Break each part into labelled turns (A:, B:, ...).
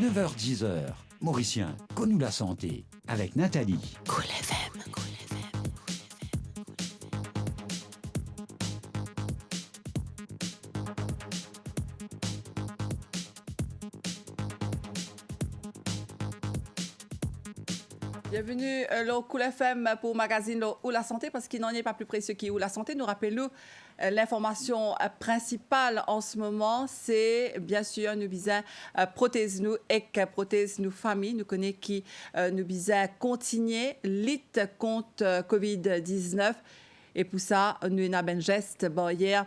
A: 9h-10h, Mauricien, connu la santé, avec Nathalie.
B: Cool FM.
C: Bienvenue au Cool FM pour le magazine Où la santé, parce qu'il n'en est pas plus précieux qui Où la santé. Nous rappelons l'information principale en ce moment, c'est bien sûr nous visons prothèse nous et prothèse nous famille. Nous connaissons qui nous visons continuer lutte contre Covid-19 et pour ça nous avons un geste barrière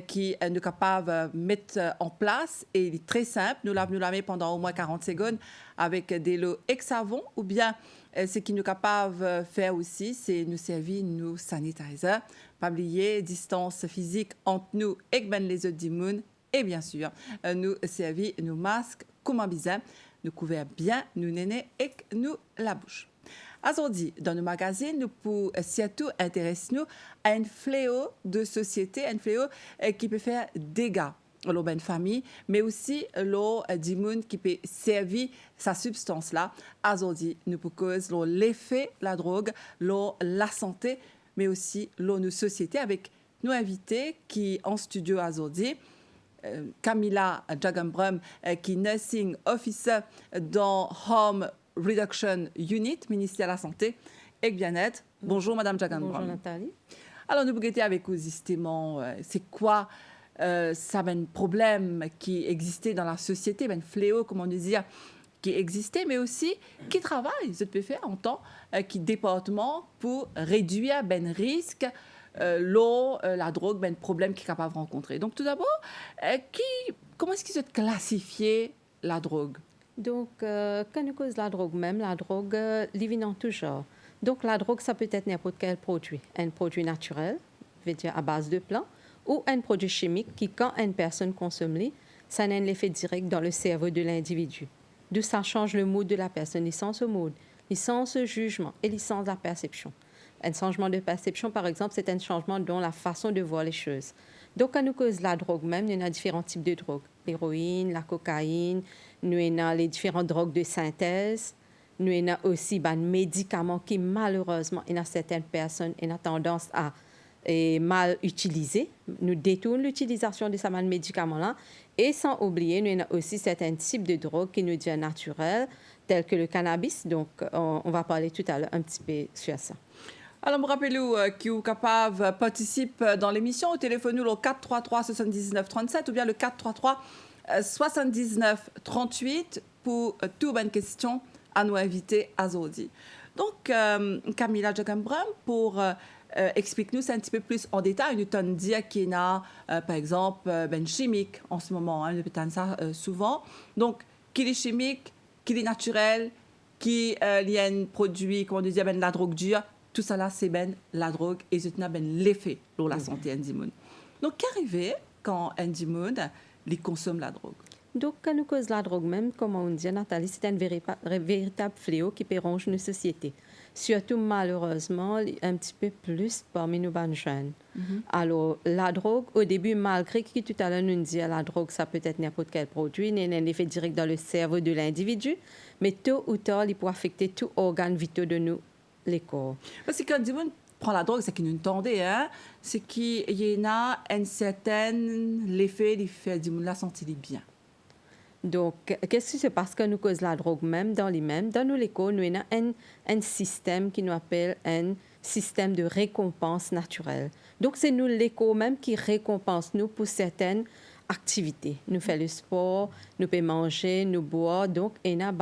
C: qui est capable de mettre en place et il est très simple. Nous l'avons mis pendant au moins 40 secondes avec des lots ex-savon ou bien ce qui nous est capable de faire aussi, c'est nous servir nos sanitizers. Pas oublier distance physique entre nous et les autres du monde. Et bien sûr, nous servir nos masques comme un bizarre. Nous couvrons bien nos nénés et nous la bouche. Aujourd'hui, dans nos magazines, nous pouvons surtout intéresser nous à un fléau de société, un fléau qui peut faire dégâts dans une famille, mais aussi du monde qui peut servir sa substance là. Aujourd'hui, nous pouvons causer l'effet la drogue, la santé, mais aussi nos sociétés avec nos invités qui en studio aujourd'hui. Camilla Jagambrum, qui est nursing officer dans Home Reduction Unit, ministère de la Santé et Bien-être. Bonjour, Madame Jagambrum.
B: Bonjour, Nathalie.
C: Alors, nous regardons avec vous, justement, c'est quoi ça un problème qui existait dans la société, un fléau, comment dire, qui existait, mais aussi qui travaille, je peux faire en temps, qui département pour réduire ben risque, la drogue, ben problème qui est capable de rencontrer. Donc, tout d'abord, comment est-ce qu'ils se classifier la drogue?
B: Donc, quand nous cause la drogue même, la drogue, l'évident toujours. Donc, la drogue, ça peut être n'importe quel produit. Un produit naturel, veut dire à base de plantes, ou un produit chimique qui, quand une personne consomme, ça a un effet direct dans le cerveau de l'individu. D'où ça change le mood de la personne, les sens au mood, les sens au jugement et les sens de la perception. Un changement de perception, par exemple, c'est un changement dans la façon de voir les choses. Donc, quand nous cause la drogue même, il y a différents types de drogues. L'héroïne, la cocaïne, nous avons les différentes drogues de synthèse. Nous avons aussi des médicaments qui, malheureusement, il y a certaines personnes qui ont tendance à mal utiliser. Nous détournons l'utilisation de ces médicaments-là. Et sans oublier, nous avons aussi certains types de drogues qui nous disent naturels, tels que le cannabis. Donc, on va parler tout à l'heure un petit peu sur ça.
C: Alors, je vous rappelle qui est capable de participer dans l'émission. Au téléphone, nous, le 433 79 37 ou bien le 433 79 38 pour toute bonne question à nous inviter à aujourd'hui. Donc, Camilla Jagambrum, pour explique-nous un petit peu plus en détail. Nous t'en dire qu'il y a, par exemple, ben chimique en ce moment. Hein, nous peut-être ça souvent. Donc, qui est chimique, qui est naturel, qui y a un produit, comment on dit, ben la drogue dure. Tout ça là, c'est ben la drogue et c'est ben l'effet pour la santé indimune. Donc, qu'arrive quand indimune il consomme la drogue?
B: Donc, quand nous cause la drogue même, comme on dit, Nathalie, c'est un véritable fléau qui péronge nos sociétés. Surtout, malheureusement, un petit peu plus parmi nos jeunes. Alors, la drogue, au début, malgré que tout à l'heure nous dit la drogue, ça peut être n'importe quel produit, il y a un effet direct dans le cerveau de l'individu, mais tôt ou tard, il peut affecter tout organe vital de nous, les corps.
C: Parce que quand on prend la drogue, c'est qu'il nous entendait, hein? C'est qu'il y a un certain effet de la santé bien.
B: Donc, qu'est-ce qui se passe quand nous cause la drogue même dans les mêmes? Dans nos écoles, nous avons un système qui nous appelle un système de récompense naturelle. Donc, c'est nous l'école même qui récompense nous pour certaines activités. Nous faisons le sport, nous pouvons manger, nous boire. Donc, il y a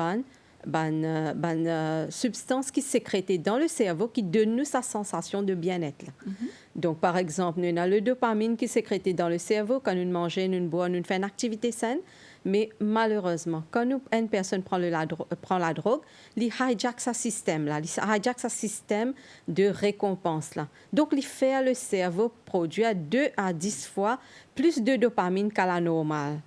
B: une substance qui est sécrétée dans le cerveau qui donne nous sa sensation de bien-être. Donc, par exemple, nous avons le dopamine qui est sécrété dans le cerveau quand nous mangeons, nous boivons, nous faisons une activité saine. Mais malheureusement, quand une personne prend la drogue, il hijack ce système-là, il hijack ce système de récompense-là. Donc, il fait le cerveau produire 2 à 10 fois plus de dopamine qu'à la normale.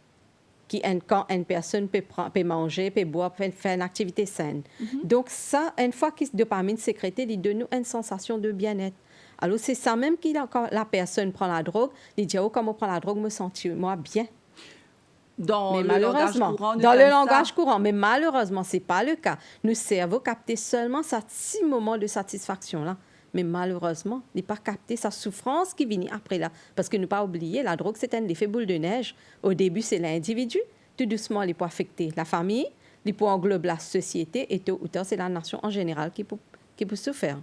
B: Quand une personne peut manger, peut boire, peut faire une activité saine. Donc, ça, une fois que la dopamine est sécrétée, il donne une sensation de bien-être. Alors, c'est ça même quand la personne prend la drogue, il dit « Oh, comme on prend la drogue, me sentir moi bien ».
C: Dans
B: Mais
C: le
B: malheureusement,
C: langage courant, nous
B: dans le
C: connaissons
B: langage
C: ça.
B: courant, mais malheureusement, ce n'est pas le cas. Nos cerveaux captent seulement ces 6 moments de satisfaction-là. Mais malheureusement, il n'est pas capté sa souffrance qui vient après là. Parce que ne pas oublier, la drogue, c'est un effet boule de neige. Au début, c'est l'individu. Tout doucement, il peut affecter la famille, il peut englober la société et tôt ou tard, c'est la nation en général qui peut souffrir.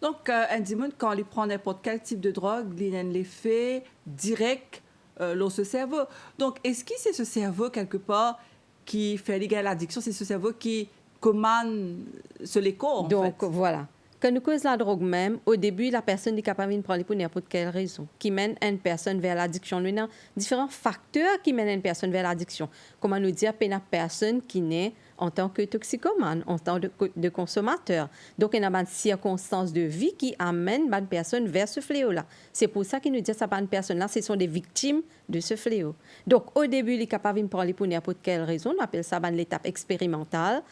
C: Donc, Indimoun, quand il prend n'importe quel type de drogue, il a un effet direct dans ce cerveau. Donc, est-ce que c'est ce cerveau, quelque part, qui fait lier l'addiction? C'est ce cerveau qui commande ce l'écho, en
B: Donc,
C: fait.
B: voilà. Quand nous cause la drogue même, au début, la personne est capable de prendre pour n'importe quelle raison, qui mène une personne vers l'addiction. Nous avons différents facteurs qui mènent une personne vers l'addiction. Comment nous dire, une personne qui naît en tant que toxicomane, en tant de consommateur. Donc, il y a des circonstances de vie qui amènent une personne vers ce fléau-là. C'est pour ça qu'il nous dit que ces personnes-là, ce sont des victimes de ce fléau. Donc, au début, il est capable de prendre pour n'importe quelle raison. On appelle ça l'étape expérimentale.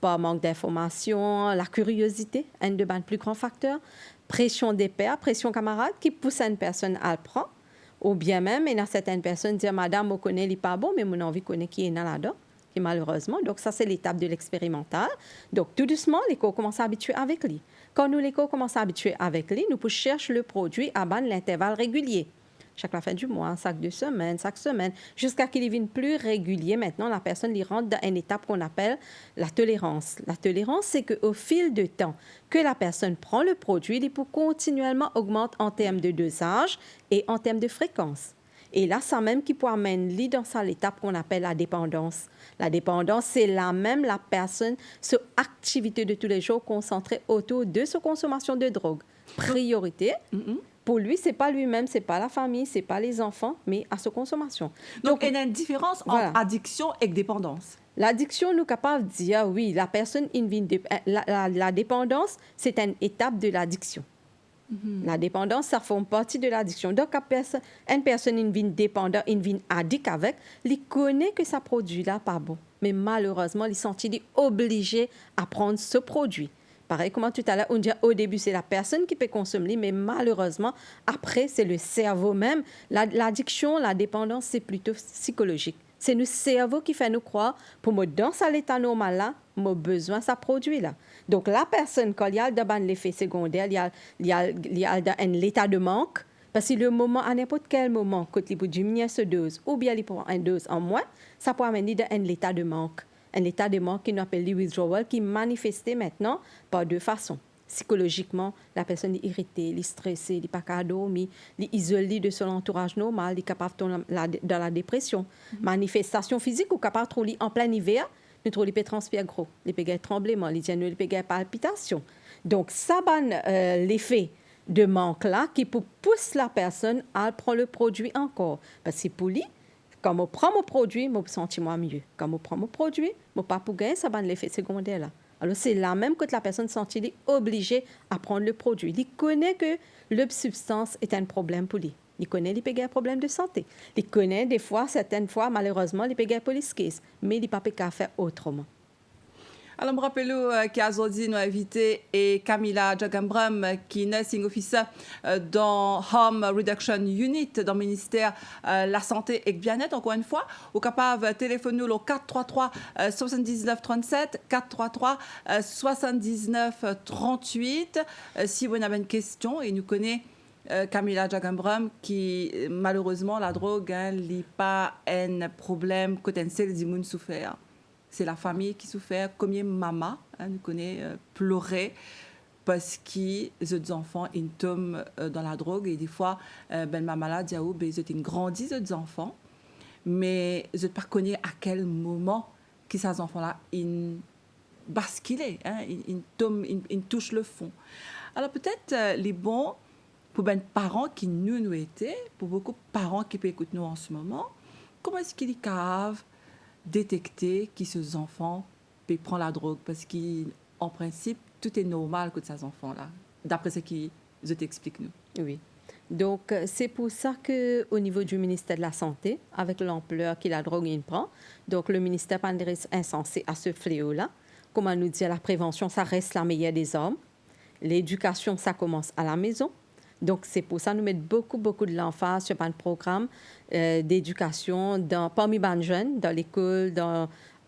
B: Par manque d'informations, la curiosité, un de mes plus grands facteurs, pression des pairs, pression camarades qui pousse une personne à le prendre, ou bien même, il y a certaines personnes qui disent, madame, je connais, il n'est pas bon, mais mon envie connaît qui est là-dedans, et malheureusement. Donc, ça, c'est l'étape de l'expérimental. Donc, tout doucement, l'éco commence à habituer avec lui. Quand nous, l'éco commence à habituer avec lui, nous pouvons chercher le produit à l'intervalle régulier. Chaque fin du mois, chaque 2 semaines, chaque semaine, jusqu'à qu'il devienne plus régulier. Maintenant, la personne y rentre dans une étape qu'on appelle la tolérance. La tolérance, c'est qu'au fil du temps que la personne prend le produit, il peut continuellement augmenter en termes de dosage et en termes de fréquence. Et là, ça même qui peut amener dans ça l'étape qu'on appelle la dépendance. La dépendance, c'est la personne, son activité de tous les jours concentrée autour de sa consommation de drogue. Priorité. Pour lui, ce n'est pas lui-même, ce n'est pas la famille, ce n'est pas les enfants, mais à sa consommation.
C: Donc, il y a une différence
B: voilà.
C: entre addiction et dépendance.
B: L'addiction, nous sommes capables de dire, oui, la personne, la dépendance, c'est une étape de l'addiction. La dépendance, ça fait partie de l'addiction. Donc, une personne une vie dépendante, une vie addict avec, il connaît que ce produit-là pas bon. Mais malheureusement, il sent obligé à prendre ce produit. Pareil, comme tout à l'heure, on dit au début, c'est la personne qui peut consommer, mais malheureusement, après, c'est le cerveau même. L'addiction, la dépendance, c'est plutôt psychologique. C'est le cerveau qui fait nous croire, pour me dans cet état normal-là, j'ai besoin de ce produit-là. Donc, la personne, quand il y a l'effet secondaire, il y a un état de manque, parce que le moment, à n'importe quel moment, quand il peut diminuer ce dose, ou bien il prend une dose en moins, ça peut amener à un état de manque. Un état de manque qu'on appelle le withdrawal, qui est manifesté maintenant par 2 façons. Psychologiquement, la personne est irritée, elle est stressée, elle n'est pas capable de dormir, elle est isolée de son entourage normal, elle est capable de tomber dans la dépression. Manifestation physique, ou capable de trouver en plein hiver, nous trouvons les transpire gros, les pégais tremblements, les pégais palpitations. Donc, ça l'effet de manque-là qui peut pousser la personne à prendre le produit encore. Parce que pour lui, quand je prends mon produit, je me sens mieux. Quand je prends mon produit, je ne peux pas gagner ça l'effet secondaire là. Alors, c'est là même que la personne se sent obligée à prendre le produit. Il connaît que la substance est un problème pour lui. Il connaît qu'il peut avoir un problème de santé. Il connaît des fois, certaines fois, malheureusement, il peut avoir un police case. Mais il ne peut pas faire autrement.
C: Alors, je me rappelle qu'aujourd'hui, nous avons invité Camila Jagambram, qui est nursing officer dans Harm Reduction Unit, dans le ministère de la Santé et du Bien-être. Encore une fois, vous êtes capable de téléphoner au 433 79 37, 433 79 38. Si vous avez une question, et nous connaissons Camila Jagambram, qui malheureusement, la drogue n'est pas un problème que un seul immun souffert. C'est la famille qui souffre, combien maman nous connaît pleurer parce que les enfants ils tombent dans la drogue et des fois maman là dit ils ont grandi les enfants mais je ne pas connais à quel moment que ces enfants là ils basculent, ils tombent, ils touchent le fond. Alors peut-être les bons pour les parents qui nous étaient, pour beaucoup de parents qui peuvent écouter nous en ce moment, comment est-ce qu'ils cavent détecter qui ces enfants peuvent prendre la drogue parce qu'en principe, tout est normal que ces enfants-là, d'après ce qu'ils t'expliquent nous.
B: Oui. Donc, c'est pour ça qu'au niveau du ministère de la Santé, avec l'ampleur que la drogue prend, donc le ministère est insensé à ce fléau-là. Comment nous dire, la prévention, ça reste la meilleure des armes. L'éducation, ça commence à la maison. Donc, c'est pour ça que nous mettons beaucoup de l'emphase sur un programme d'éducation parmi les jeunes, dans l'école,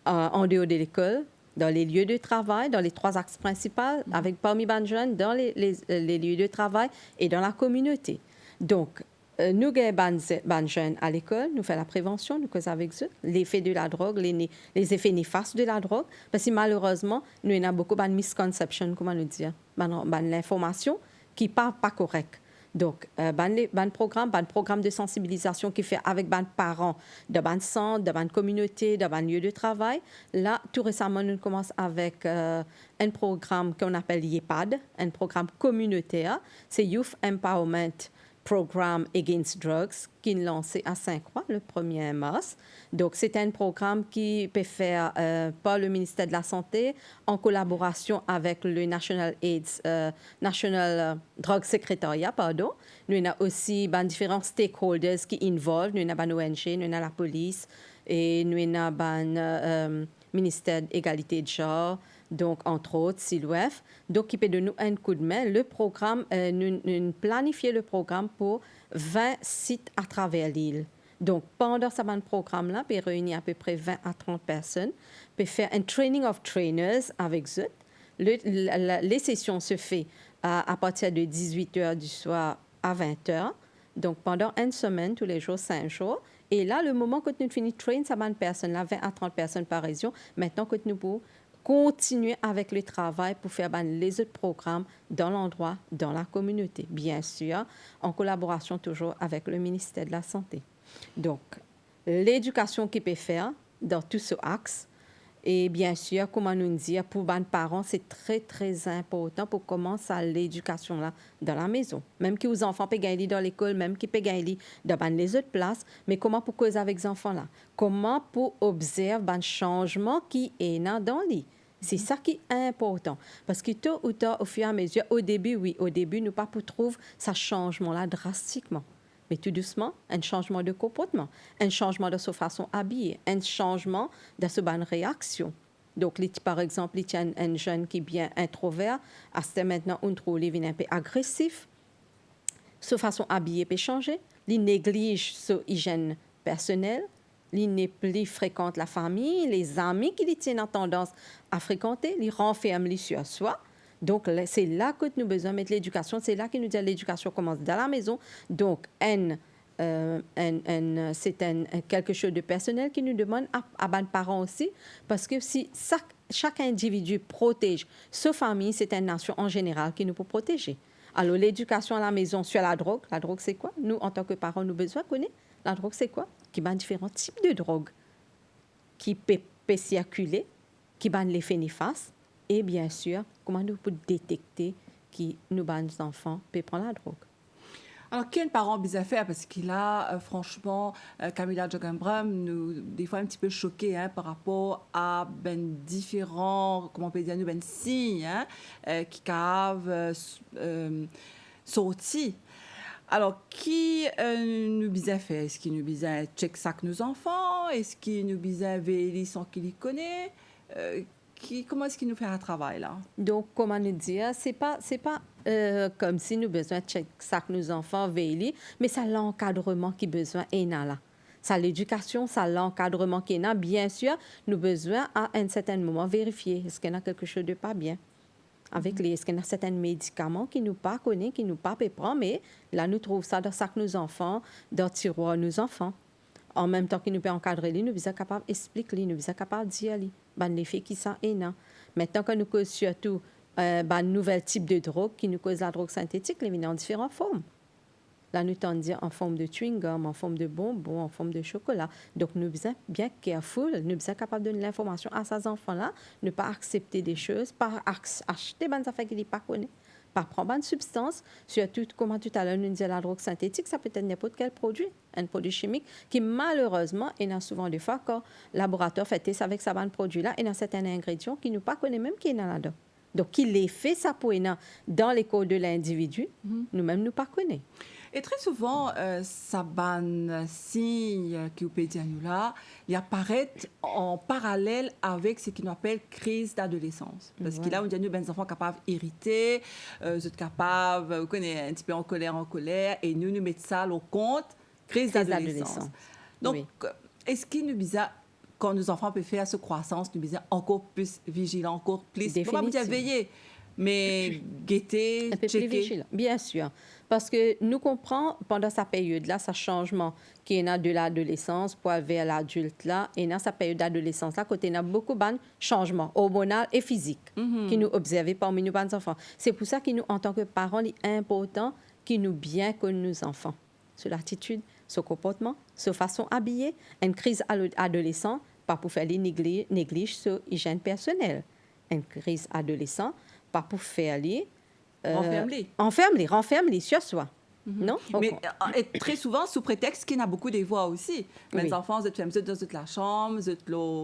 B: en dehors de l'école, dans les lieux de travail, dans les 3 axes principaux, avec parmi les jeunes, dans les lieux de travail et dans la communauté. Donc, nous avons des jeunes à l'école, nous faisons la prévention, nous causons avec eux, l'effet de la drogue, les effets néfastes de la drogue, parce que malheureusement, nous avons beaucoup de misconceptions, comment nous dire, l'information qui n'est pas correcte. Donc, ban programme de sensibilisation qui fait avec ban parents de ban centre, de ban communauté, de ban lieu de travail. Là, tout récemment, nous commençons avec un programme qu'on appelle YEPAD, un programme communautaire. C'est Youth Empowerment Programme Against Drugs, qui est lancé à Saint-Croix le 1er mars. Donc, c'est un programme qui peut faire par le ministère de la Santé en collaboration avec le National Drug Secretariat, pardon. Nous avons aussi différents stakeholders qui involvent. Nous avons l'ONG, nous avons la police et nous avons le ministère de l'égalité de genre, donc entre autres, SILWEF, donc qui peut donner un coup de main. Le programme, nous planifions le programme pour 20 sites à travers l'île. Donc, pendant ce programme-là, on peut réunir à peu près 20 à 30 personnes, on peut faire un training of trainers avec eux. Les sessions se font à partir de 18h du soir à 20h. Donc, pendant une semaine, tous les jours, 5 jours. Et là, le moment que nous finissons de trainer ces personnes-là, 20 à 30 personnes par région, maintenant que nous pouvons continuer avec le travail pour faire les autres programmes dans l'endroit, dans la communauté, bien sûr, en collaboration toujours avec le ministère de la Santé. Donc, l'éducation qu'il peut faire dans tout ce axe, et bien sûr, comme nous dit, pour les parents, c'est très, très important pour commencer l'éducation là dans la maison. Même que les enfants peuvent gagner dans l'école, même qu'ils peuvent gagner dans les autres places, mais comment pour causer avec les enfants là? Comment pour observer un changement qui est dans le lit? C'est ça qui est important. Parce que tôt ou tard, au fur et à mesure, au début, nous ne pas trouver ce changement-là drastiquement. Mais tout doucement, un changement de comportement, un changement de sa façon d'habiller, un changement de sa bonne réaction. Donc, par exemple, il y a un jeune qui est bien introvert, à ce maintenant, on trouve qu'il est un peu agressif. Sa façon d'habiller peut changer. Il néglige sa hygiène personnelle. Il n'est plus fréquente la famille, les amis qu'il tient en tendance à fréquenter, il renferme sur soi. Donc, c'est là que nous avons besoin de mettre l'éducation. C'est là que nous disons que l'éducation commence dans la maison. Donc, c'est quelque chose de personnel qui nous demande à nos parents aussi. Parce que si chaque individu protège sa famille, c'est une nation en général qui nous peut protéger. Alors, l'éducation à la maison sur la drogue c'est quoi? Nous, en tant que parents, nous avons besoin de connaître. La drogue, c'est quoi? Qui ont différents types de drogues qui peuvent circuler, qui ont l'effet néfaste, et bien sûr, comment nous pouvons détecter que nos enfants peuvent prendre la drogue.
C: Alors, quels parents bizarres faire? Parce qu'il a, franchement, Camilla Jogenbram nous, des fois, un petit peu choqués par rapport à différents, comment on peut dire, signes qui peuvent sortir. Alors, qui nous bizarre faire? Est-ce qu'il nous bizarre check ça que nos enfants? Est-ce qu'il nous bizarre veiller sans qu'il y connaît? Comment est-ce qu'il nous fait un travail là?
B: Donc, comment nous dire, c'est pas comme si nous besoin de check ça que nos enfants veillent, mais c'est l'encadrement qui besoin est là. C'est l'éducation, c'est l'encadrement qui est là. Bien sûr, nous besoin à un certain moment vérifier est-ce qu'il y a quelque chose de pas bien. Avec est-ce qu'il y a certains médicaments qui nous pas connaissent, qui nous pas peut prendre, mais là nous trouvons ça dans sac nos enfants, dans tiroir nos enfants. En même temps que nous peut encadrer, nous sommes capables d'expliquer, nous sommes capables de dire l'effet qui ça est là. Maintenant que nous cause surtout un nouvel type de drogue qui nous cause la drogue synthétique, les vient en différentes formes. Là, nous tendons dire en forme de chewing-gum, en forme de bonbons, en forme de chocolat. Donc, nous sommes bien careful, nous sommes capables de donner l'information à ces enfants-là, ne pas accepter des choses, pas acheter des affaires qu'ils ne pas connaissent, pas prendre une substance, surtout, comme tout à l'heure, nous disons la drogue synthétique, ça peut être n'importe quel produit, un produit chimique qui, malheureusement, il y a souvent des fois, quand le laboratoire fait test avec ce produit-là, il y a certains ingrédients qui ne pas connaissent même qui est là-dedans. Donc, qui les fait ça pour dans les corps de l'individu, nous-mêmes, nous ne pas connaissons.
C: Et très souvent, ça ban signe qui vous peut dire nous là, il apparaît en parallèle avec ce qu'on appelle crise d'adolescence. Parce que là, on dit nous, ben enfants capables irrités, capables, vous connaissez, un petit peu en colère, et nous mettons ça au compte crise d'adolescence. Donc, est-ce qu'il nous bizarre quand nos enfants peuvent faire cette croissance, nous bizarre encore plus vigilants, encore plus, pas vous dire veiller, mais guetter,
B: un peu plus vigilant, bien sûr. Parce que nous comprenons, pendant sa période-là, ce changement qui est de l'adolescence pour vers l'adulte, là, et dans sa période d'adolescence, là, côté, il y a beaucoup de changements hormonaux et physiques qui nous observent parmi nos enfants. C'est pour ça que nous, en tant que parents, il est important que nous bien connaissons nos enfants. Sur l'attitude, sur le comportement, sur la façon d'habiller, une crise adolescente, pas pour faire les négliges sur l'hygiène personnelle. Une crise adolescente, pas pour faire les renferme-les sur soi. Non?
C: Mais très souvent, sous prétexte qu'il y a beaucoup de voix aussi. Les enfants, vous êtes dans la chambre, vous êtes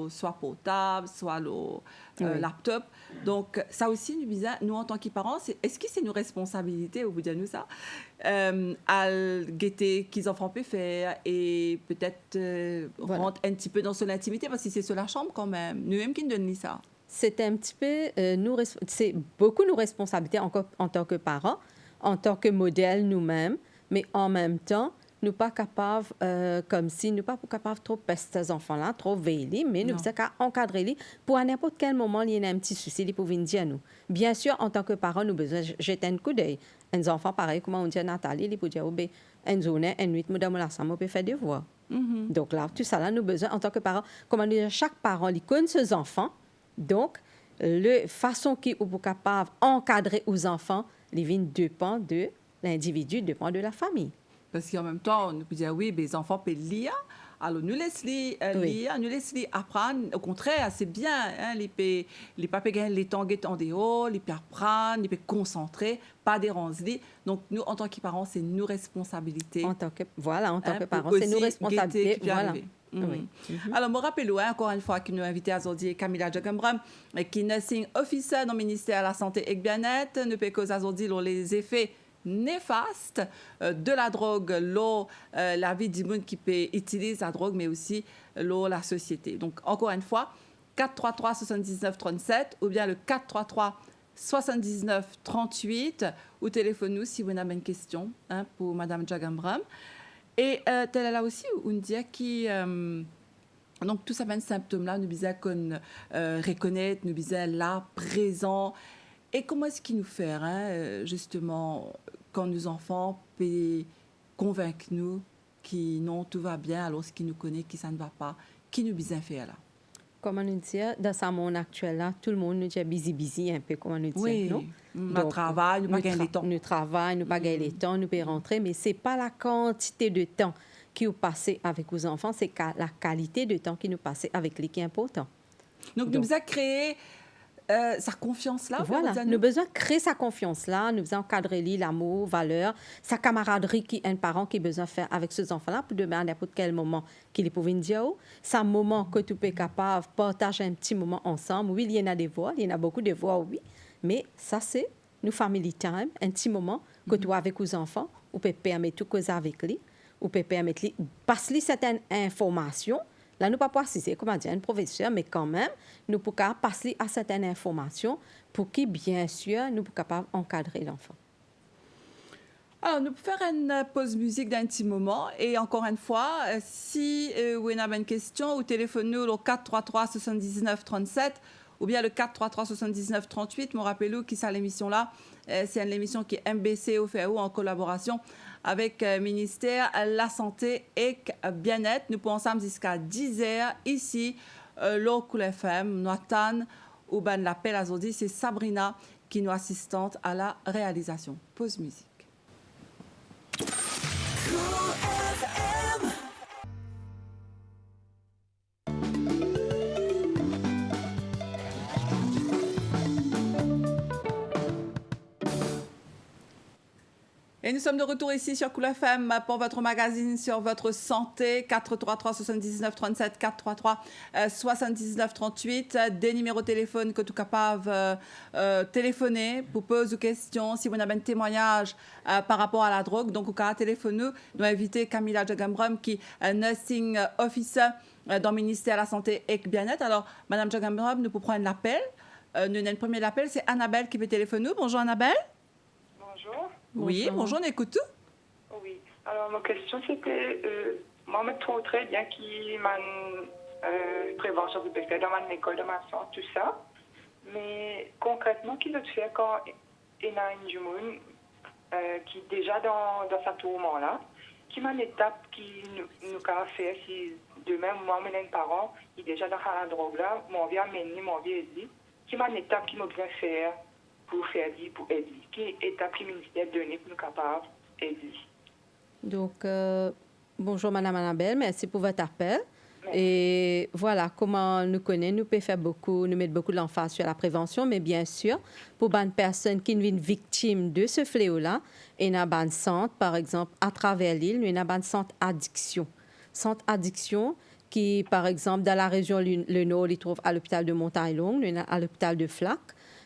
C: soit portable, soit le laptop. Donc, ça aussi, nous, en tant que parents, est-ce que c'est une responsabilité, au bout de nous, ça, à guetter qu'ils enfants peuvent faire et peut-être rentrer un petit peu dans son intimité, parce que c'est sur la chambre quand même. Nous-mêmes qui nous donnons ça.
B: C'est un petit peu, c'est beaucoup nos responsabilités en tant que parents, en tant que modèle nous-mêmes, mais en même temps, nous pas capables, comme si nous pas capables trop pester ces enfants-là, trop veiller, mais nous sommes encadrer les pour à n'importe quel moment il y a un petit souci, ils peuvent venir dire à nous. Bien sûr, en tant que parents, nous besoin jeter un coup d'œil. Un enfant pareil, comment on dit à Nathalie, il peut dire, oh, une journée, une nuit, madame la on peut faire des devoirs. Donc là, tout ça là, nous besoin en tant que parents, comment dire, chaque parent, il connaît ses enfants. Donc, la façon qu'ils sont capables d'encadrer aux enfants, les vignes dépend de l'individu, dépend de la famille.
C: Parce qu'en même temps, on peut dire, oui, les enfants peuvent lire, alors nous laissons lire, nous laissons apprendre. Au contraire, c'est bien, hein, les papas gagnent les temps en dehors, les peuvent apprendre, les peuvent concentrer, pas déranger. Donc, nous, en tant que parents, c'est nos responsabilités.
B: En tant que parents, c'est nos responsabilités. Voilà.
C: Alors, je me rappelle encore une fois que nous avons invité aujourd'hui Camilla Jagambram, qui est nursing officer dans le ministère de la Santé et Bien-être. Nous pouvons causer aujourd'hui les effets néfastes de la drogue, la vie du monde qui peut utiliser la drogue, mais aussi la société. Donc, encore une fois, 433 79 37 ou bien le 433 79 38 ou téléphone-nous si vous avez une question pour Mme Jagambram. Et tel est là aussi, on dit qui donc tous ces symptômes-là, nous disons qu'on reconnaît, nous disons là, présent. Et comment est-ce qu'il nous fait, justement, quand nos enfants peuvent convaincre nous que non, tout va bien, alors ce qui nous connaît, que ça ne va pas, qui nous besoin faire là?
B: Comment nous dire, dans ce monde actuel là, tout le monde nous dit busy un peu, comment nous dire,
C: oui.
B: non?
C: Nous travaillons, nous pas gagner le temps.
B: Nous travaillons, nous pas gagner le temps, nous pouvons rentrer, mais c'est pas la quantité de temps qui nous passe avec nos enfants, c'est la qualité de temps qui nous passe avec les qui est important.
C: Donc, nous avons créé sa confiance-là.
B: Voilà, nous avons besoin de créer sa confiance-là, nous avons encadrer l'amour, valeur, sa camaraderie qui un parent qui a besoin de faire avec ses enfants-là pour demain à n'importe quel moment qu'il peut venir dire, c'est un moment que tu peux être capable de partager un petit moment ensemble. Oui, il y en a des voix, il y en a beaucoup de voix, oui, mais ça c'est nous family time, un petit moment que tu as avec les enfants, ou peut permettre tout cause avec lui, ou peut permettre passer certaines informations. Là, nous ne pouvons pas préciser, comment dire, un professeur, mais quand même, nous pouvons passer à certaines informations pour que, bien sûr, nous soyons capables d'encadrer l'enfant.
C: Alors, nous pouvons faire une pause musique d'un petit moment. Et encore une fois, si vous avez une question, ou téléphone-nous au 433 79 37 ou bien le 433 79 38. Me rappelez-vous qui c'est l'émission-là. C'est une émission qui est MBC au FAO en collaboration avec le ministère de la Santé et Bien-être. Nous pouvons ensemble jusqu'à 10h ici, Local FM, Nathan, ou ben l'appel à Zodi. C'est Sabrina qui nous assistante à la réalisation. Pause musique. Et nous sommes de retour ici sur Cool FM pour votre magazine sur votre santé. 433 79 37 433 79 38. Des numéros de téléphone que tu es capable de téléphoner pour poser des questions. Si vous avez un témoignage par rapport à la drogue, donc au cas téléphone, nous inviter Camilla Jagambram qui est nursing officer dans le ministère de la Santé et Bien-être. Alors, Madame Jagambram, nous pouvons prendre l'appel. Nous avons un premier appel, c'est Annabelle qui peut téléphoner. Bonjour Annabelle.
D: Bonjour.
C: Oui, bonjour, on écoute tout.
D: Oui. Alors, ma question, c'était, moi, je me trouve très bien qui m'a prévention de faire dans ma école, dans ma santé, tout ça. Mais concrètement, qu'est-ce que tu fais quand il y a une jumeau qui est déjà dans ce tourment-là, qui m'a une étape qui nous a fait, si demain, moi, mon parent, il est déjà dans la drogue-là, mon vieux amené, mon vieux aider, qui m'a une étape qui m'a bien faire pour faire dire, pour aider. Qui étape qui ministère donné pour nous capables d'aider.
B: Donc, bonjour Madame Annabelle, merci pour votre appel. Merci. Et voilà, comment nous connaissons, nous pouvons faire beaucoup, nous mettre beaucoup de l'emphase sur la prévention, mais bien sûr, pour une personne qui est une victime de ce fléau-là, il y a un centre, par exemple, à travers l'île, il y a un centre addiction. Centre addiction qui, par exemple, dans la région Le Nord, il trouve à l'hôpital de Montagne-Longue, il y a à l'hôpital de Flac,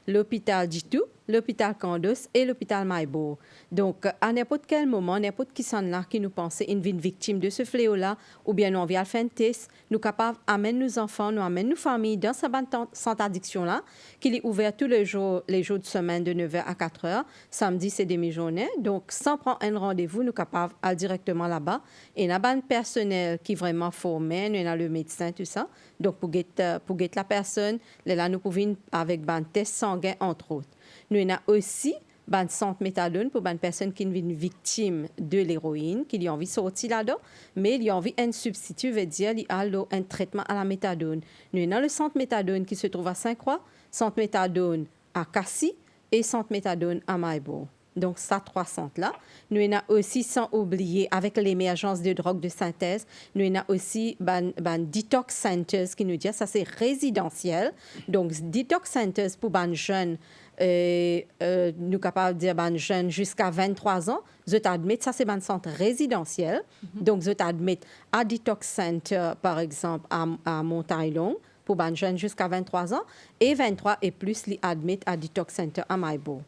B: l'hôpital Ditou, l'hôpital Candos et l'hôpital Maïbourg. Donc, à n'importe quel moment, n'importe qui sont là qui nous pense une victime de ce fléau-là, ou bien nous envie à faire un test, nous sommes capables d'amener nos enfants, nous amener nos familles dans ce centre d'addiction-là, qui est ouvert tous les jours de semaine de 9h à 4h. Samedi, c'est demi-journée. Donc, sans prendre un rendez-vous, nous sommes capables d'aller directement là-bas. Et il y a un personnel qui est vraiment formé, nous avons le médecin, tout ça. Donc, pour guetter la personne, là, nous pouvons avec un test sanguin, entre autres. Nous avons aussi un centre méthadone pour une personne qui est une victime de l'héroïne, qui a envie de sortir là-dedans, mais il a envie d'un substitut, veut dire qu'il a un traitement à la méthadone. Nous avons le centre méthadone qui se trouve à Saint-Croix, centre méthadone à Cassis et centre méthadone à Maïbourg. Donc, ça, 3 centres-là. Nous avons aussi, sans oublier, avec l'émergence de drogues de synthèse, nous avons aussi detox centers qui nous dit ça, c'est résidentiel. Donc, detox centers pour les jeunes, nous sommes capables de dire les jeunes jusqu'à 23 ans. Je t'admets, ça, c'est un centre résidentiel. Donc, je t'admets à detox center, par exemple, à Montagne-Longue, pour les jeunes jusqu'à 23 ans, et 23 et plus, les admettent à detox center à Maïbourg.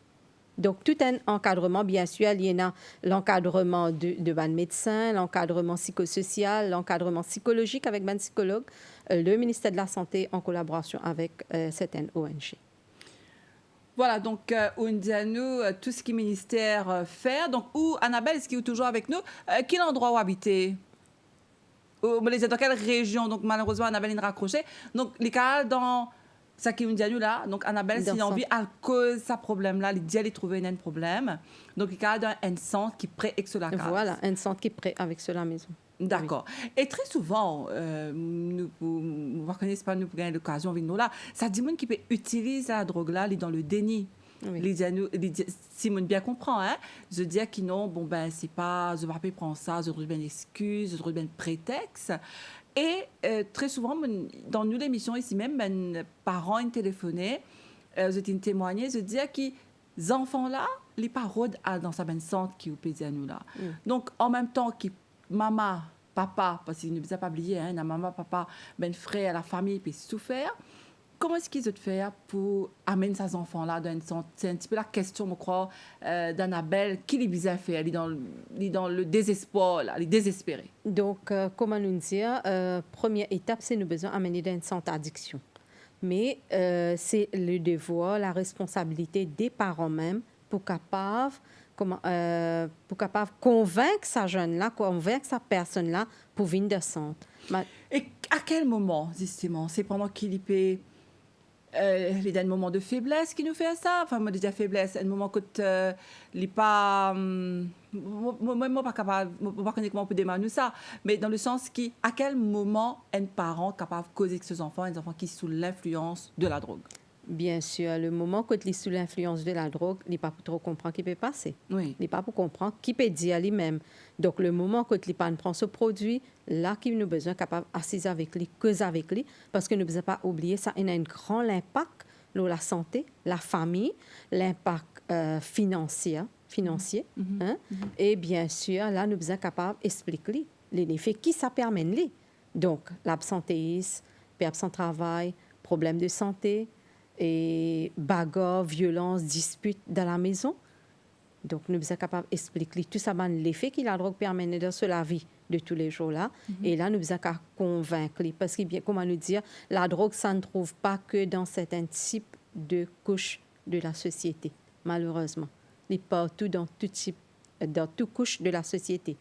B: Donc, tout un encadrement, bien sûr, il y a l'encadrement de ban médecin, l'encadrement psychosocial, l'encadrement psychologique avec ban psychologue, le ministère de la Santé en collaboration avec certaines ONG.
C: Voilà, donc, on dit à nous tout ce que le ministère fait. Donc, où, Annabelle, est-ce qu'il est toujours avec nous? Quel endroit où habiter? Dans quelle région? Donc, malheureusement, Annabelle est raccrochée. Donc, les cas dans... Ça qui nous dit à nous là, donc Annabelle, si envie, à cause de ce problème-là, il dit à trouver un problème. Donc, il y a un centre qui est prêt avec cela.
B: Voilà, un centre qui est prêt avec cela maison.
C: D'accord. Oui. Et très souvent, nous ne connaissons pas, nous pour gagner l'occasion avec nous là, ça dit que qui peut utiliser la drogue-là, il est dans le déni. Oui. Simone bien comprend, hein? Je dis qu'ils non, bon ben c'est pas, je ne vais pas prendre ça, je trouve bien excuse, je trouve bien prétexte. Et très souvent, dans nous l'émission ici même, mes parents ont téléphoné, je témoigné, je disais que les enfants-là, les parents dans sa bonne centre qui peut dire nous là. Donc, en même temps que maman, papa, parce qu'il ne vous a pas oublié, hein, maman, papa, ben frère, la famille peut souffrir. Comment est-ce qu'ils ont fait pour amener ces enfants-là dans une centre? C'est un petit peu la question, je crois, d'Annabelle. Qui les a fait? Elle est dans le désespoir, là, elle est désespérée.
B: Donc, comment nous dire, première étape, c'est nous besoin d'amener dans une centre d'addiction. Mais c'est le devoir, la responsabilité des parents même pour capable convaincre sa jeune-là, convaincre sa personne-là pour venir de centre.
C: Et à quel moment, justement? C'est pendant qu'il peut... il y a un moment de faiblesse qui nous fait ça. Enfin, moi, déjà faiblesse, un moment que il n'est pas... moi, pas capable, pas connaître comment on peut démarrer ça. Mais dans le sens qui, à quel moment un parent capable de causer avec ses enfants, un enfant qui sont sous l'influence de la drogue?
B: Bien sûr, le moment où il est sous l'influence de la drogue, il n'est pas pour trop comprendre ce qui peut passer.
C: Oui.
B: Il n'est pas pour comprendre qui peut dire à lui-même. Donc, le moment où il prend ce produit, là, qu'il nous besoin capable d'assis avec lui, causer avec lui, parce que nous ne devons pas oublier ça, il a un grand impact sur la santé, la famille, l'impact financier. financier. Hein? Et bien sûr, là, nous sommes capables d'expliquer les effets qui ça permet. Donc, l'absentéisme, perte sans travail, problèmes de santé, et bagarres, violences, disputes dans la maison. Donc, nous sommes capables d'expliquer tout ça, l'effet que la drogue permet dans la vie de tous les jours là. Et là, nous sommes capables de convaincre. Parce que, bien, comment nous dire, la drogue, ça ne trouve pas que dans certains types de couches de la société, malheureusement. Il est partout dans toute couche de la société.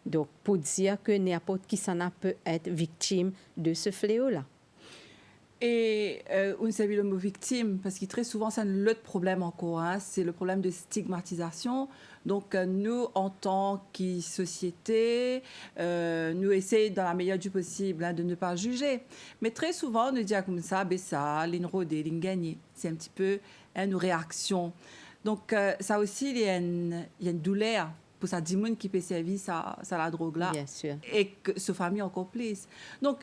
B: Donc, pour dire que n'importe qui s'en a peut être victime de ce fléau-là.
C: Et on s'est vu le mot victime, parce que très souvent, c'est l'autre problème encore, hein, c'est le problème de stigmatisation. Donc, nous, en tant que société, nous essayons, dans la meilleure du possible, hein, de ne pas juger. Mais très souvent, on nous dit comme ça, ça, l'inrodé, l'ingagné. C'est un petit peu une réaction. Donc, ça aussi, il y a une douleur pour ça, 10 personnes qui peut servir ça la drogue-là.
B: Bien sûr.
C: Et que ce famille encore plus. Donc,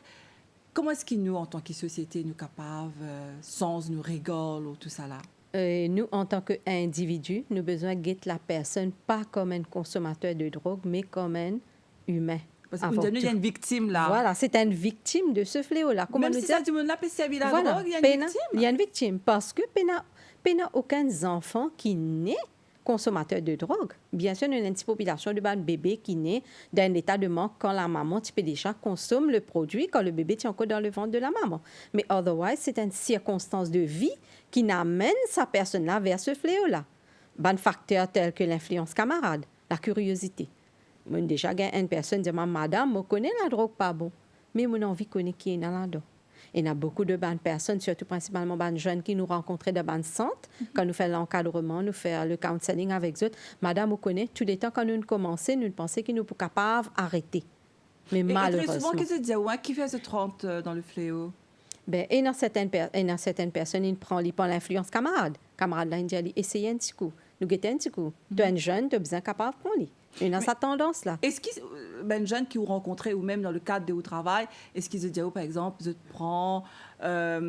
C: comment est-ce que nous, en tant que société, nous capables, sans nous rigole ou tout ça là?
B: Nous, en tant qu'individus, nous avons besoin de guetter la personne pas comme un consommateur de drogue, mais comme un humain.
C: Parce qu'il y a une victime là.
B: Voilà, c'est une victime de ce fléau-là. Comment
C: Même
B: nous
C: si
B: dire?
C: ça, du monde là peut servir la
B: Voilà,
C: drogue, il y a une victime.
B: Il y a une victime parce que il n'y a aucun enfant qui naît consommateur de drogue. Bien sûr, il y a une petite population de bébés qui naît dans un état de manque quand la maman peut déjà consomme le produit, quand le bébé est encore dans le ventre de la maman. Mais otherwise, c'est une circonstance de vie qui n'amène sa personne-là vers ce fléau-là. Un facteur tel que l'influence camarade, la curiosité. Moi, déjà, une personne dit, madame, je connais la drogue pas bon, mais mon envie connaît qui est dans la drogue. Il y a beaucoup de bonnes personnes, surtout principalement de jeunes qui nous rencontrent dans le centre. Quand nous faisons l'encadrement, nous faisons le counseling avec eux. Madame, vous connaissez, tous les temps, quand nous commençons, nous pensons que nous sommes capables d'arrêter. Mais malheureusement.
C: Très souvent, qu'est-ce que tu dis, qui fait ce 30 dans le fléau?
B: Ben, et dans certaines personnes, ils prennent l'influence camarade. Camarade, là, ils disent, essayez un petit coup. Nous guettons un petit coup. Tu es un jeune, tu as besoin capable de prendre. Il y a cette tendance-là.
C: Est-ce que ben jeunes qui vous rencontrez ou même dans le cadre de votre travail, est-ce qu'ils se disent, par exemple, je prends la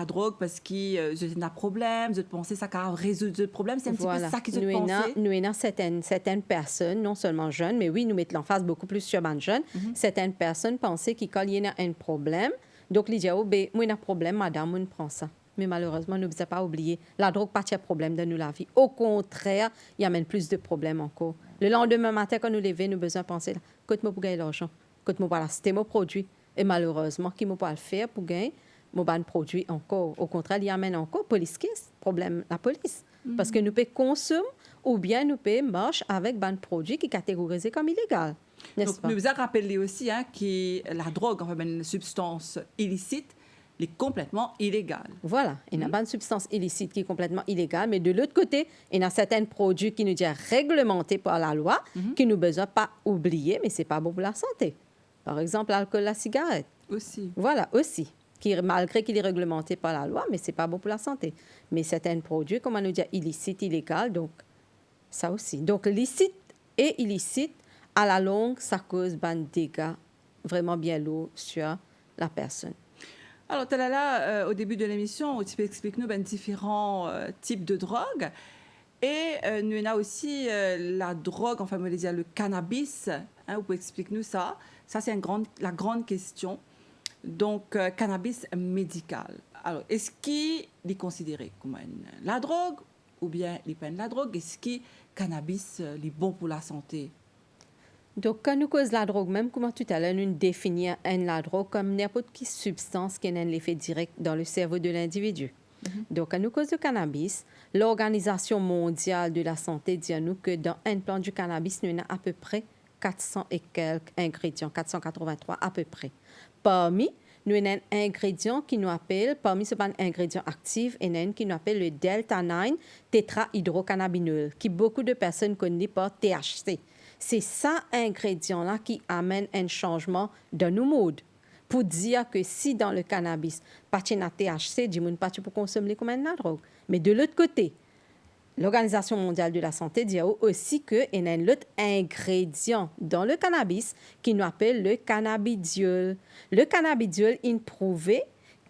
C: drogue parce qu'ils ont un problème, je pense que ça va résoudre le problème, c'est un petit peu ça qu'ils ont pensé?
B: Nous avons certaines personnes, non seulement jeunes, mais oui, nous mettons l'emphase beaucoup plus sur les jeunes. Certaines personnes pensaient qu'il y a un problème. Donc, ils disent, moi, j'ai un problème, madame, on prend ça. Mais malheureusement, nous ne devons pas oublier, la drogue pas de problème dans la vie. Au contraire, il y a même plus de problèmes encore. Le lendemain matin, quand nous levons, nous avons besoin de penser, écoute-moi pour gagner l'argent, écoute-moi pour acheter mon produit. Et malheureusement, qui ne peut pas le faire pour gagner mon produit encore. Au contraire, il y a même encore police case, problème la police. Parce que nous pouvons consommer ou bien nous pouvons marcher avec un produit qui est catégorisé comme illégal.
C: Donc, nous vous rappelé aussi que la drogue, enfin, une substance illicite, est complètement illégale.
B: Voilà, il n'y a pas une substance illicite qui est complètement illégale, mais de l'autre côté, il y a certains produits qui nous disent réglementés par la loi, qui nous besoin pas oublier, mais ce n'est pas bon pour la santé. Par exemple, l'alcool, la cigarette.
C: Aussi.
B: Voilà, aussi. Malgré qu'il est réglementé par la loi, mais ce n'est pas bon pour la santé. Mais certains produits, comme on nous dit, illicites, illégales, donc ça aussi. Donc, licite et illicite, à la longue, ça cause des dégâts vraiment bien lourds sur la personne.
C: Alors, Talala, au début de l'émission, tu peux expliquer-nous différents types de drogues. Et nous avons aussi la drogue, enfin, on va dire le cannabis. Vous pouvez expliquer-nous ça. Ça, c'est la grande question. Donc, cannabis médical. Alors, est-ce qu'il est considéré comme la drogue ou bien il n'est pas la drogue? Est-ce que le cannabis est bon pour la santé?
B: Donc, quand nous causons la drogue, même comment tout à l'heure, nous définissons la drogue comme n'importe quelle substance qui a un effet direct dans le cerveau de l'individu. Donc, quand nous causons le cannabis, l'Organisation mondiale de la santé dit à nous que dans un plan du cannabis, nous avons à peu près 400 et quelques ingrédients, 483 à peu près. Parmi, nous avons un ingrédient qui nous appelle, parmi ces ingrédients actifs, il y en a un qui nous appelle le delta-9 tétrahydrocannabinol, qui beaucoup de personnes connaissent par THC. C'est ça ingrédient-là qui amène un changement dans nos modes. Pour dire que si dans le cannabis, pas de THC, du monde pas pour consommer comme une drogue. Mais de l'autre côté, l'Organisation mondiale de la santé dit aussi qu'il y a un autre ingrédient dans le cannabis qui nous appelle le cannabidiol. Le cannabidiol, il prouvé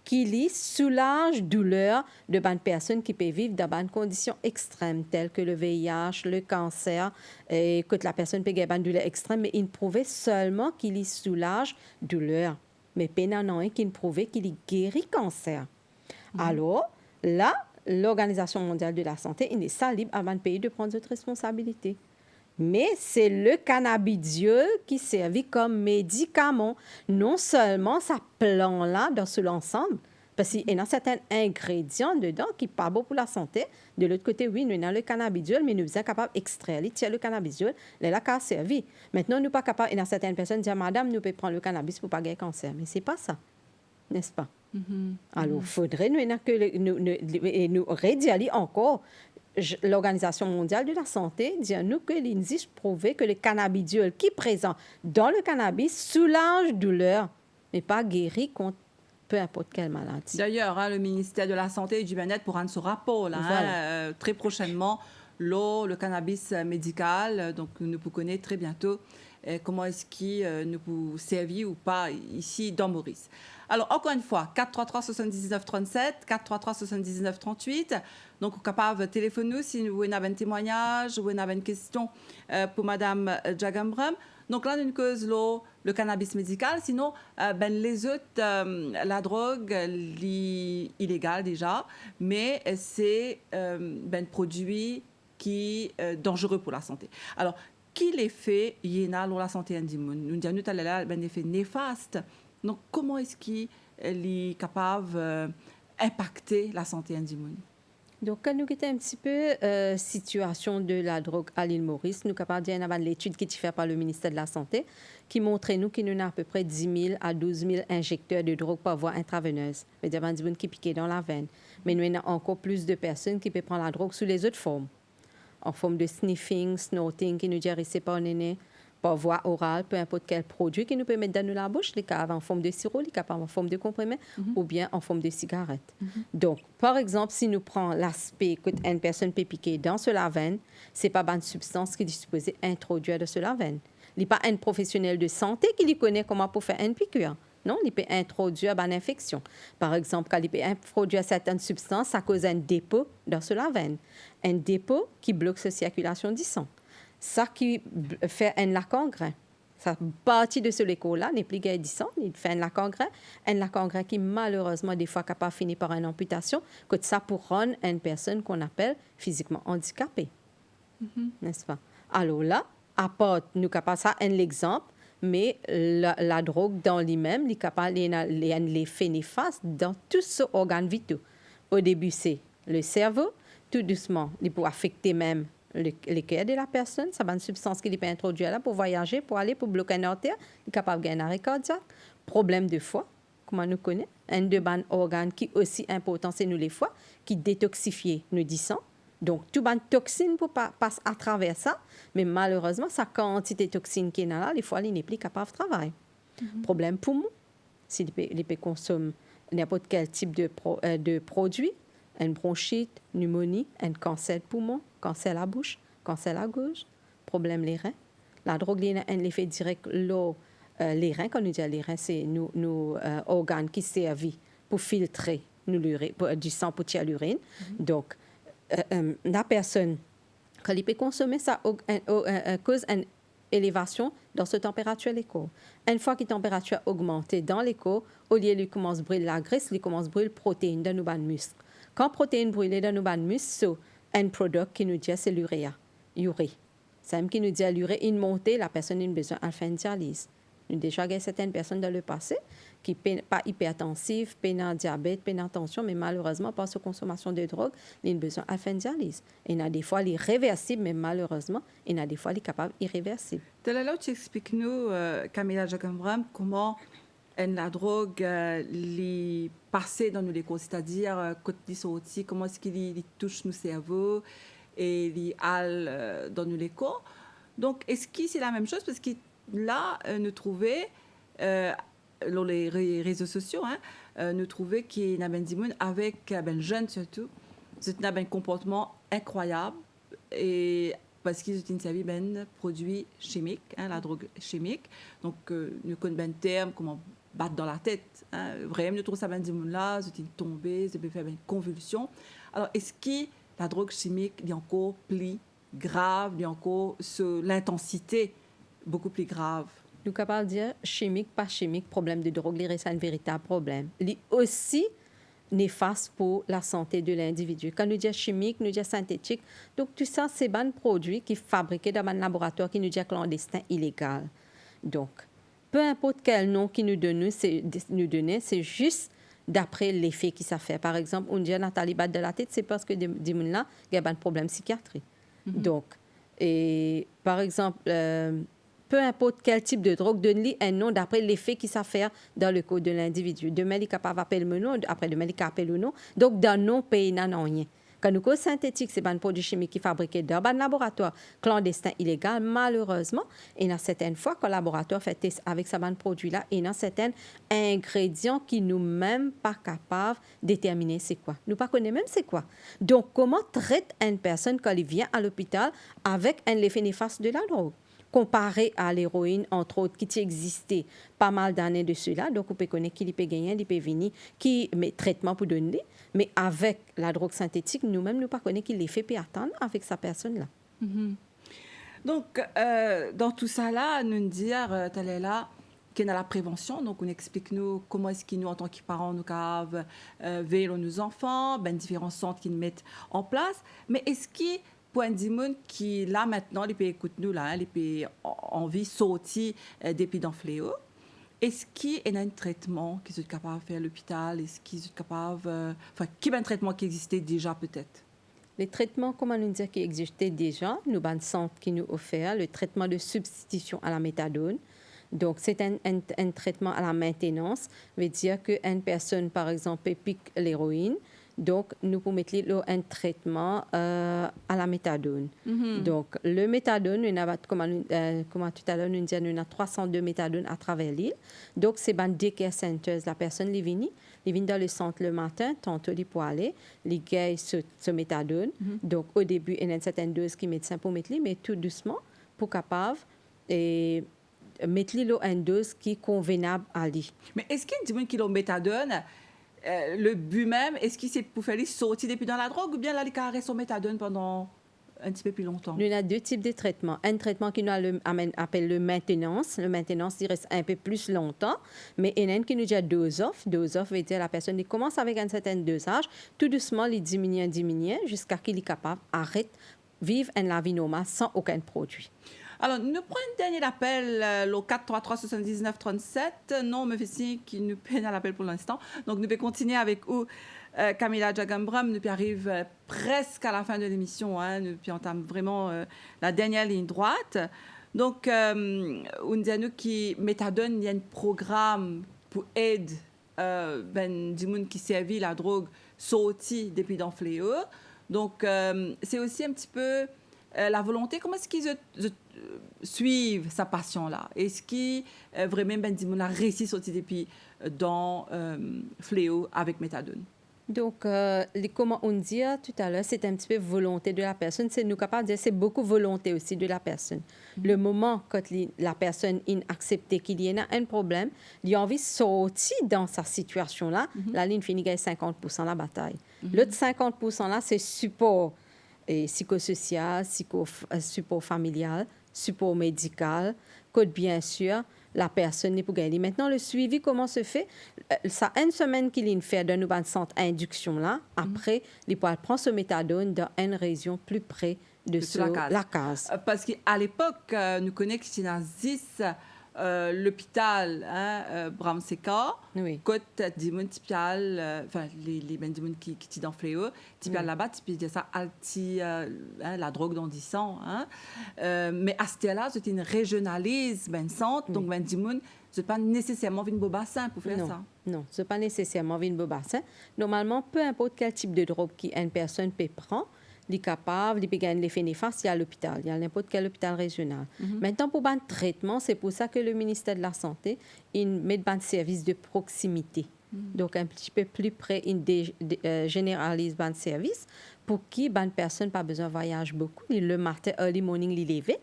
B: qui lui soulage douleur de bonnes personnes qui peuvent vivre dans des conditions extrêmes telles que le VIH, le cancer, et que la personne peut avoir une douleur extrême, mais il prouvait seulement qu'il lui soulage douleur. Mais pas non qui prouvait qu'il lui guérit cancer. Alors, là, l'Organisation mondiale de la santé, il est ça libre avant le pays de prendre cette responsabilité. Mais c'est le cannabidiol qui servait comme médicament. Non seulement ça plante là dans ce l'ensemble, parce qu'il y a certains ingrédients dedans qui ne sont pas bons pour la santé. De l'autre côté, oui, nous avons le cannabidiol, mais nous sommes capables d'extraire le cannabidiol, il a qu'à servir. Maintenant, nous ne sommes pas capables, il y a certaines personnes qui disent, madame, nous pouvons prendre le cannabis pour ne pas gagner cancer. Mais ce n'est pas ça, n'est-ce pas? Alors, il faudrait nous redire encore. L'Organisation mondiale de la santé dit à nous que l'INSIS prouvé que le cannabidiol qui est présent dans le cannabis soulage douleur, mais pas guérit contre peu importe quelle maladie.
C: D'ailleurs, le ministère de la Santé et du Bien-être pour rendre ce rapport là,
B: Voilà.
C: très prochainement, le cannabis médical. Donc, nous vous connaissons très bientôt comment est-ce qu'il nous peut servir ou pas ici dans Maurice. Alors, encore une fois, 433 79 37, 433 79 38. Donc, vous êtes capable de téléphoner si vous avez un témoignage ou vous avez une question pour Mme Jagambram. Donc là, une cause le cannabis médical. Sinon, les autres, la drogue, illégale déjà, mais c'est un produit qui est dangereux pour la santé. Alors, quel effet il y a sur la santé individuelle? Nous disons tout à l'heure un effet néfaste. Donc, comment est-ce qu'il est capable d'impacter la santé individuelle?
B: Donc, quand nous avons un petit peu situation de la drogue à l'île Maurice, nous sommes capables de dire qu'il l'étude qui est faite par le ministère de la Santé qui montrait nous qu'il y a à peu près 10 000 à 12 000 injecteurs de drogue par voie intraveineuse. C'est-à-dire des gens qui piquent dans la veine. Mais nous avons encore plus de personnes qui peuvent prendre la drogue sous les autres formes. En forme de sniffing, snorting, qui nous dit c'est pas néné, par voie orale, peu importe quel produit qui nous peut mettre dans la bouche, les cas en forme de sirop, les cas en forme de comprimé ou bien en forme de cigarette. Donc, par exemple, si nous prenons l'aspect qu'une personne peut piquer dans ce veine, ce n'est pas une substance qui est supposée introduire dans ce veine. Il n'est pas un professionnel de santé qui lui connaît comment pour faire une piqûre. Non, il peut introduire une infection. Par exemple, quand il peut introduire certaines substances, ça cause un dépôt dans ce veine. Un dépôt qui bloque la circulation du sang. Ça qui fait un lac en grain. Ça partie de ce léco-là, n'est plus gain du sang, il fait un lac en grain qui malheureusement des fois capable de finir par une amputation, que ça pour rendre une personne qu'on appelle physiquement handicapée. N'est-ce pas? Alors là, à part nous capable ça un exemple, mais la drogue dans lui-même, il est capable l'effet néfaste dans tous ces organes vitaux. Au début, c'est le cerveau, tout doucement, il peut affecter même le cœur de la personne. Ça va une substance qu'il peut introduire là pour voyager, pour aller, pour bloquer une artère. Il est capable de gagner un arrêt cardiaque. Problème de foie, comme on nous connaît. Un de ban organes qui est aussi important, c'est nous les foies, qui détoxifie nous du sang. Donc, tout ban toxine pour passer à travers ça. Mais malheureusement, sa quantité de toxine qui est là, les foies, il n'est plus capable de travailler. Problème poumon. S'il peut consommer n'importe quel type de produit, une bronchite, pneumonie, un cancer de poumon, cancer à la bouche, cancer à la gorge, problème les reins. La drogue, il y a un effet direct les reins. Quand nous disons les reins, c'est nos organes qui servent pour filtrer du sang pour tirer l'urine. Donc, la personne, quand il peut consommer, ça cause une élévation dans cette température de l'écho. Une fois que la température augmente dans l'écho, au lieu de commencer à brûler la graisse, il commence à brûler la protéine dans nos muscles. Quand la protéine brûle dans nos muscles, c'est un produit qui nous dit c'est l'uréa. C'est même qui nous dit à l'urée, une montée, la personne a besoin de faire une dialyse. Nous avons déjà eu certaines personnes dans le passé qui ne sont pas hypertensives, pas dans diabète, pas dans tension, mais malheureusement, par sa consommation de drogue, ils ont besoin de faire une dialyse. Il y a des fois, il est réversible, mais malheureusement, il y a des fois, il est capable d'irréversible.
C: De là, tu expliques-nous, Camilla Jacambram, comment la drogue est passée dans nos échos, c'est-à-dire comment est-ce qu'il touche nos cerveaux et il hale dans nos échos. Donc, est-ce que c'est la même chose? Parce que là, nous trouvons, dans les réseaux sociaux, nous trouvons qu'il y a des gens avec des jeunes surtout, c'est un comportement incroyable et parce qu'ils utilisent des produits chimiques, la drogue chimique. Donc, nous connaissons des termes comme battre dans la tête. Hein. Vraiment, nous trouvons ça, ben, du monde là, c'est une tombée, ça peut faire une convulsion. Alors, est-ce que la drogue chimique est encore plus grave, il y a encore l'intensité beaucoup plus grave?
B: Nous sommes capables de dire chimique, pas chimique, problème de drogue, c'est un véritable problème. Il est aussi néfaste pour la santé de l'individu. Quand nous disons chimique, nous disons synthétique. Donc, tout ça, c'est un produit qui est fabriqué dans un laboratoire qui nous dit clandestin, illégal. Donc, peu importe quel nom qui nous donne, c'est juste d'après l'effet qui ça fait. Par exemple, on dit Nathalie bat de la tête, c'est parce que des gens là, il y a un problème psychiatrique. Donc, et par exemple, peu importe quel type de drogue, donne-lui un nom d'après l'effet qui ça fait dans le corps de l'individu. Demain, il est capable d'appeler le nom, après demain, il est capable le nom. Donc, dans non pays, non rien. Quand nous sommes synthétiques, c'est un produit chimique qui est fabriqué dans un laboratoire clandestin illégal, malheureusement. Et dans certaines fois, quand le laboratoire fait test avec ce produit-là, et dans certains ingrédients qui nous-mêmes pas capables de déterminer c'est quoi. Nous pas connaissons même c'est quoi. Donc, comment traite une personne quand il vient à l'hôpital avec un effet néfaste de la drogue? Comparé à l'héroïne, entre autres, qui existait pas mal d'années de cela. Donc, on peut connaître qui peut gagner, qui peut venir, qui met traitement pour donner. Mais avec la drogue synthétique, nous-mêmes, nous ne connaissons pas qui l'effet peut attendre avec sa personne-là.
C: Donc, dans tout ça, là, nous dire, Talela, qu'il y a la prévention. Donc, on explique nous comment est-ce que nous, en tant que parents, nous avons veillé nos enfants, ben, différents centres qu'ils mettent en place. Mais est-ce que pour un monde qui, là, maintenant, les pays écoutent nous, là, les pays envie sortir depuis dans fléau, est-ce qu'il y a un traitement qu'ils sont capables de faire à l'hôpital? Est-ce qu'ils sont capables... Enfin, qui est un traitement qui existait déjà, peut-être?
B: Les traitements, comment nous dire, qui existaient déjà, nous avons un centre qui nous offre le traitement de substitution à la méthadone. Donc, c'est un traitement à la maintenance. Ça veut dire qu'une personne, par exemple, pique l'héroïne. Donc, nous pouvons mettre un traitement à la méthadone. Donc, le méthadone, comment tout à l'heure, nous disons, nous avons 302 méthadones à travers l'île. Donc, c'est un daycare center. La personne, elle vient dans le centre le matin, tantôt, il peut aller, il gagne ce méthadone. Donc, au début, il y a une certaine dose qui est médecin pour mettre, mais tout doucement, pour capable et mettre une dose qui est convenable à lui.
C: Mais est-ce qu'il y a des gens qui méthadone? Le but même, est-ce qu'il c'est pour faire sortir depuis dans la drogue ou bien là, il caresse son méthadone pendant un petit peu plus longtemps?
B: Nous avons deux types de traitements. Un traitement qui nous appelle le maintenance. Le maintenance, il reste un peu plus longtemps. Mais il y en a un qui nous dit dose-off. Dose-off veut dire la personne qui commence avec un certain dosage, tout doucement, il diminue jusqu'à qu'il est capable d'arrêter vivre une vie normale sans aucun produit.
C: Alors, nous prenons un dernier appel, le 433-79-37. Non, me fait signe qu'il nous peine à l'appel pour l'instant. Donc, nous allons continuer avec vous, Camilla Jagambram. Nous arrivons presque à la fin de l'émission. Hein. Nous entamons vraiment la dernière ligne droite. Donc, on dit à nous qui méthadone, il y a un programme pour aider du monde qui servit la drogue sorti depuis dans fléau. Donc, c'est aussi un petit peu la volonté. Comment est-ce qu'ils suivent sa passion-là? Est-ce qu'ils vraiment a réussi à sortir depuis dans fléau avec méthadone?
B: Donc, comment on dit tout à l'heure, c'est un petit peu volonté de la personne. C'est nous capables de dire c'est beaucoup volonté aussi de la personne. Le moment quand la personne accepte qu'il y a un problème, il a envie de sortir dans sa situation-là, la ligne finit à 50% la bataille. L'autre 50% là, c'est support psychosocial, support familial, support médical, que bien sûr, la personne n'est pas gagner. Maintenant, le suivi, comment se fait? Ça une semaine qu'il fait dans une centre induction là. Après, il peut prendre ce méthadone dans une région plus près de la case.
C: Parce qu'à l'époque, nous connaissons qu'il y a l'hôpital Bram Seka, côte Dimon Tipial, enfin les Dimon qui sont dans Fléau, Tipial là-bas, Tipial ça alti la drogue dans 10 ans. Mais à ce là c'est une régionalise ben centre, donc ben Dimon c'est pas nécessairement une beau bassin pour faire ça.
B: Non, c'est pas nécessairement une beau bassin. Normalement, peu importe quel type de drogue qu'une personne peut prendre, il est capable, il peut gagner l'effet néfaste, il y a l'hôpital, il y a n'importe quel hôpital régional. Maintenant, pour un traitement, c'est pour ça que le ministère de la Santé, il met un service de proximité. Donc, un petit peu plus près, il généralise un service pour qui une personne n'a pas besoin de voyager beaucoup. Le matin, early morning, il est levé,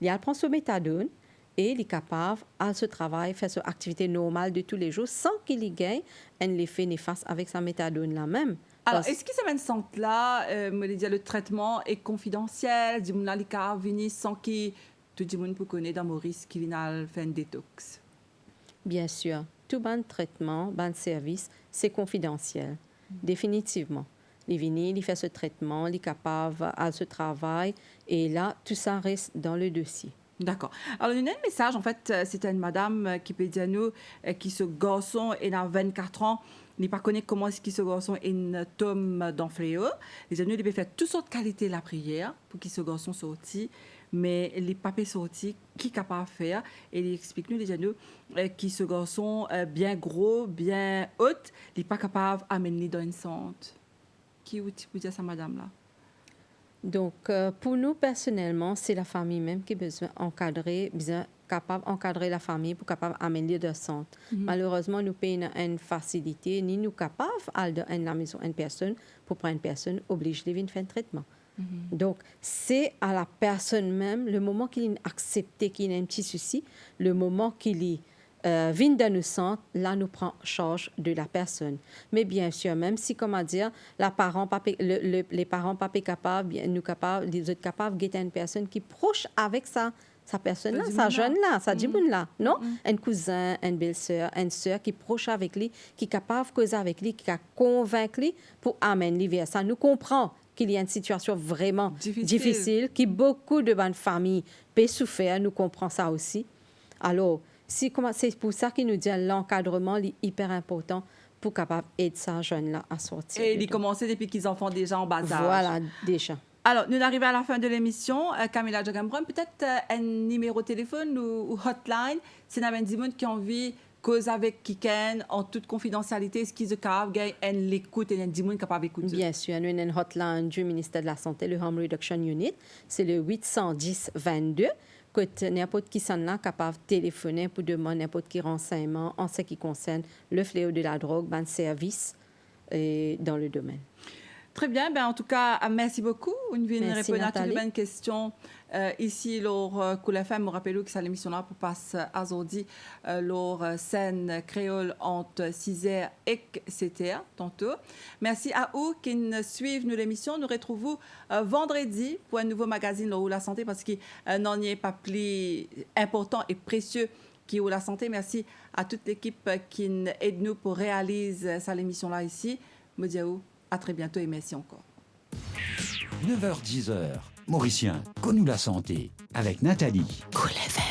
B: il prend son méthadone, et il est capable à ce travail, faire son activité normale de tous les jours sans qu'il y gagne un effet néfaste avec sa méthadone là même.
C: Alors,
B: Parce-
C: est-ce que cette centre-là, le traitement est confidentiel? Du monde qui a venu sans que tout le monde peut connaître dans Maurice qu'il a fait un détox?
B: Bien sûr, tout bon traitement, bon service, c'est confidentiel, définitivement. Il vient, il fait ce traitement, il est capable à ce travail, et là, tout ça reste dans le dossier.
C: D'accord. Alors, il y a un message, en fait, c'était une madame qui peut dire nous, qui ce garçon est dans 24 ans, il n'est pas connu comment est-ce que ce garçon est un tome dans fléau. Les amis, il peut faire toutes sortes de qualités de la prière pour que ce garçon sorti, mais les papiers sortis, qui est capable de faire, et il explique nous, les amis, qui ce garçon bien gros, bien haut, il n'est pas capable d'amener dans une centre. Qui vous dire ça, madame, là?
B: Donc, pour nous, personnellement, c'est la famille même qui a besoin d'encadrer, besoin capable d'encadrer la famille pour capable d'amener de centre. Malheureusement, nous payons une facilité, ni nous capables d'aller dans la maison une personne pour prendre une personne obligée de venir faire un traitement. Donc, c'est à la personne même, le moment qu'il accepte qu'il y a un petit souci, le moment qu'il vient dans nos centres, là, nous prenons charge de la personne. Mais bien sûr, même si, comment dire, les parents pas capables, nous capables, les autres capables, d'être une personne qui est proche avec sa personne-là, sa jeune-là, sa djiboune-là, non? Un cousin, une belle-sœur, une sœur qui est proche avec lui, qui est capable de causer avec lui, qui a convaincre lui pour amener lui vers ça. Nous comprenons qu'il y a une situation vraiment difficile, que beaucoup de bonnes familles peuvent souffrir, nous comprenons ça aussi. Alors, c'est pour ça qu'il nous dit l'encadrement est hyper important pour capable aider ces jeunes-là à sortir.
C: Et il commençait depuis qu'ils en font déjà en bas âge.
B: Voilà, déjà.
C: Alors, nous arrivons à la fin de l'émission. Camilla Jogambron, peut-être un numéro de téléphone ou hotline, si vous avez des gens qui ont envie de causer avec Kiken en toute confidentialité, est-ce qu'ils sont capables de l'écoute et des gens capables d'écouter?
B: Bien sûr, nous avons une hotline du ministère de la Santé, le Home Reduction Unit, c'est le 810-22. Que n'importe qui s'en est capable de téléphoner pour demander n'importe qui renseignement en ce qui concerne le fléau de la drogue, ben service dans le domaine.
C: Très bien. Ben, en tout cas, merci beaucoup. On vient répondre à toutes les bonnes questions ici. Lors Cool FM, me rappelle que c'est l'émission-là pour passer à aujourd'hui lors scène créole entre 6h et 7h tantôt. Merci à vous qui nous suivent nous l'émission. Nous retrouvons vendredi pour un nouveau magazine Lors la santé parce qu'il n'en est pas plus important et précieux qui est la santé. Merci à toute l'équipe qui nous aide nous pour réaliser cette émission-là ici. Me dis à très bientôt et merci encore.
A: 9h-10h, Mauricien, connu la santé, avec Nathalie.
B: Cool FM.